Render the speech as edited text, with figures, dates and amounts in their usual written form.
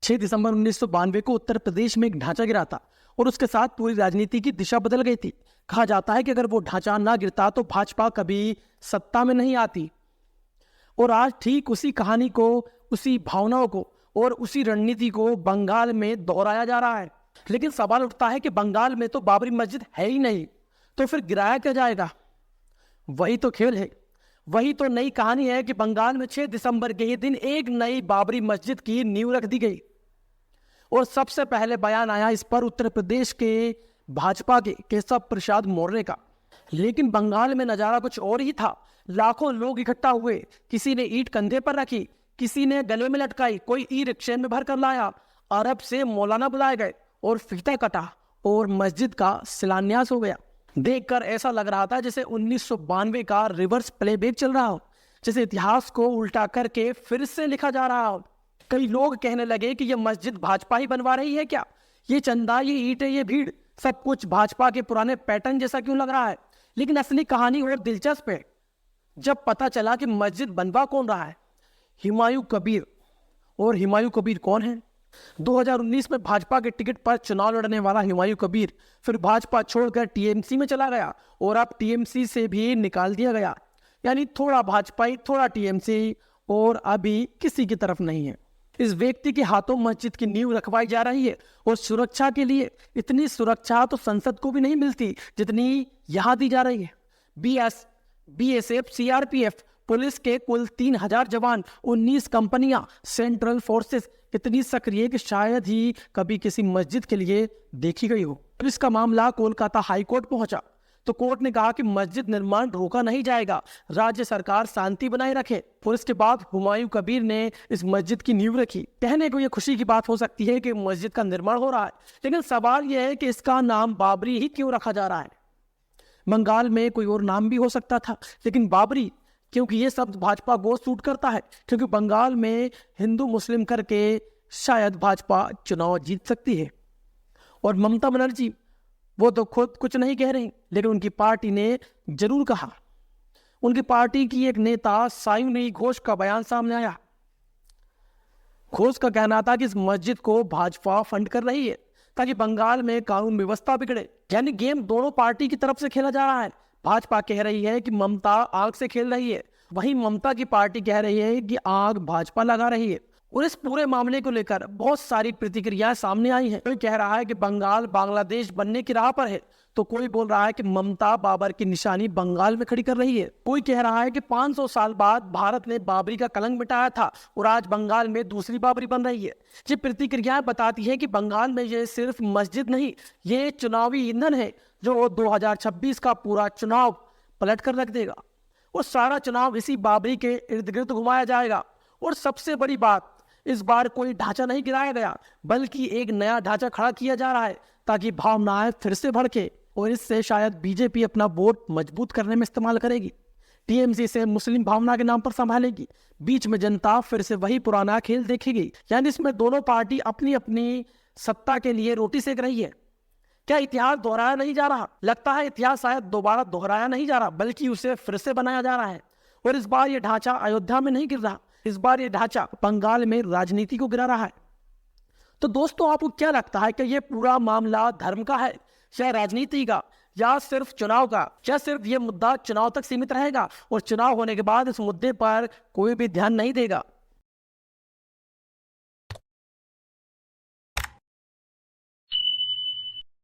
6 दिसंबर 1992 को उत्तर प्रदेश में एक ढांचा गिरा था और उसके साथ पूरी राजनीति की दिशा बदल गई थी। कहा जाता है कि अगर वो ढांचा ना गिरता तो भाजपा कभी सत्ता में नहीं आती। और आज ठीक उसी कहानी को, उसी भावनाओं को और उसी रणनीति को बंगाल में दोहराया जा रहा है। लेकिन सवाल उठता है कि बंगाल में तो बाबरी मस्जिद है ही नहीं, तो फिर गिराया क्या जाएगा? वही तो खेल है, वही तो नई कहानी है कि बंगाल में 6 दिसंबर के ही दिन एक नई बाबरी मस्जिद की नींव रख दी गई और सबसे पहले बयान आया इस पर उत्तर प्रदेश के भाजपा के केशव प्रसाद मौर्य का। लेकिन बंगाल में नजारा कुछ और ही था। लाखों लोग इकट्ठा हुए, किसी ने ईंट कंधे पर रखी, किसी ने गले में लटकाई, कोई ई रिक्शे में भर कर लाया। अरब से मौलाना बुलाए गए और फीता कटा और मस्जिद का शिलान्यास हो गया। देखकर ऐसा लग रहा था जैसे 1992 का रिवर्स प्लेबैक चल रहा हो, जैसे इतिहास को उल्टा करके फिर से लिखा जा रहा हो। कई लोग कहने लगे कि यह मस्जिद भाजपा ही बनवा रही है क्या? ये चंदा, ये ईंटें, ये भीड़, सब कुछ भाजपा के पुराने पैटर्न जैसा क्यों लग रहा है? लेकिन असली कहानी और दिलचस्प है। जब पता चला कि मस्जिद बनवा कौन रहा है, हुमायूं कबीर। और हुमायूं कबीर कौन है? 2019 में भाजपा के टिकट पर चुनाव लड़ने वाला हुमायूं कबीर फिर भाजपा छोड़कर टीएमसी में चला गया और अब टीएमसी से भी निकाल दिया गया। यानी थोड़ा भाजपाई, थोड़ा टीएमसी और अभी किसी की तरफ नहीं है। इस व्यक्ति के हाथों मस्जिद की नींव रखवाई जा रही है और सुरक्षा के लिए इतनी सुरक्षा तो संसद को भी नहीं मिलती जितनी यहां दी जा रही है। बीएसएफ, सीआरपीएफ, पुलिस के कुल 3000 जवान, 19 कंपनियां, सेंट्रल फोर्सेस इतनी सक्रिय कि शायद ही कभी किसी मस्जिद के लिए देखी गई हो। पुलिस का मामला कोलकाता हाईकोर्ट पहुंचा तो कोर्ट ने कहा कि मस्जिद निर्माण रोका नहीं जाएगा, राज्य सरकार शांति बनाए रखे। पुलिस के बाद हुमायूं कबीर ने इस मस्जिद की नींव रखी। कहने को यह खुशी की बात हो सकती है कि मस्जिद का निर्माण हो रहा है, लेकिन सवाल यह है कि इसका नाम बाबरी ही क्यों रखा जा रहा है? बंगाल में कोई और नाम भी हो सकता था, लेकिन बाबरी क्योंकि ये शब्द भाजपा को सूट करता है, क्योंकि बंगाल में हिंदू मुस्लिम करके शायद भाजपा चुनाव जीत सकती है। और ममता बनर्जी वो तो खुद कुछ नहीं कह रही, लेकिन उनकी पार्टी ने जरूर कहा। उनकी पार्टी की एक नेता सायुनी घोष का बयान सामने आया। घोष का कहना था कि इस मस्जिद को भाजपा फंड कर रही है ताकि बंगाल में कानून व्यवस्था बिगड़े। यानी गेम दोनों पार्टी की तरफ से खेला जा रहा है। भाजपा कह रही है कि ममता आग से खेल रही है, वहीं ममता की पार्टी कह रही है कि आग भाजपा लगा रही है। और इस पूरे मामले को लेकर बहुत सारी प्रतिक्रियाएं सामने आई हैं। कोई कह रहा है कि बंगाल बांग्लादेश बनने की राह पर है, तो कोई बोल रहा है कि ममता बाबर की निशानी बंगाल में खड़ी कर रही है। कोई कह रहा है कि 500 साल बाद भारत ने बाबरी का कलंक मिटाया था और आज बंगाल में दूसरी बाबरी बन रही है। ये प्रतिक्रियाएं बताती है कि बंगाल में ये सिर्फ मस्जिद नहीं, ये चुनावी ईंधन है जो 2026 का पूरा चुनाव पलट कर रख देगा। और सारा चुनाव इसी बाबरी के इर्द गिर्द घुमाया जाएगा। और सबसे बड़ी बात, इस बार कोई ढांचा नहीं गिराया गया, बल्कि एक नया ढांचा खड़ा किया जा रहा है ताकि भावनाएं फिर से भड़के और इससे शायद बीजेपी अपना वोट मजबूत करने में इस्तेमाल करेगी। टीएमसी से मुस्लिम भावना के नाम पर संभालेगी, बीच में जनता फिर से वही पुराना खेल देखेगी। यानी इसमें दोनों पार्टी अपनी अपनी सत्ता के लिए रोटी सेक रही है। क्या इतिहास दोहराया नहीं जा रहा? लगता है इतिहास शायद दोबारा दोहराया नहीं जा रहा, बल्कि उसे फिर से बनाया जा रहा है। और इस बार यह ढांचा अयोध्या में नहीं गिर रहा, इस बार ये ढांचा बंगाल में राजनीति को गिरा रहा है। तो दोस्तों, आपको क्या लगता है कि ये पूरा मामला धर्म का है या राजनीति का या सिर्फ चुनाव का? क्या सिर्फ ये मुद्दा चुनाव तक सीमित रहेगा और चुनाव होने के बाद इस मुद्दे पर कोई भी ध्यान नहीं देगा?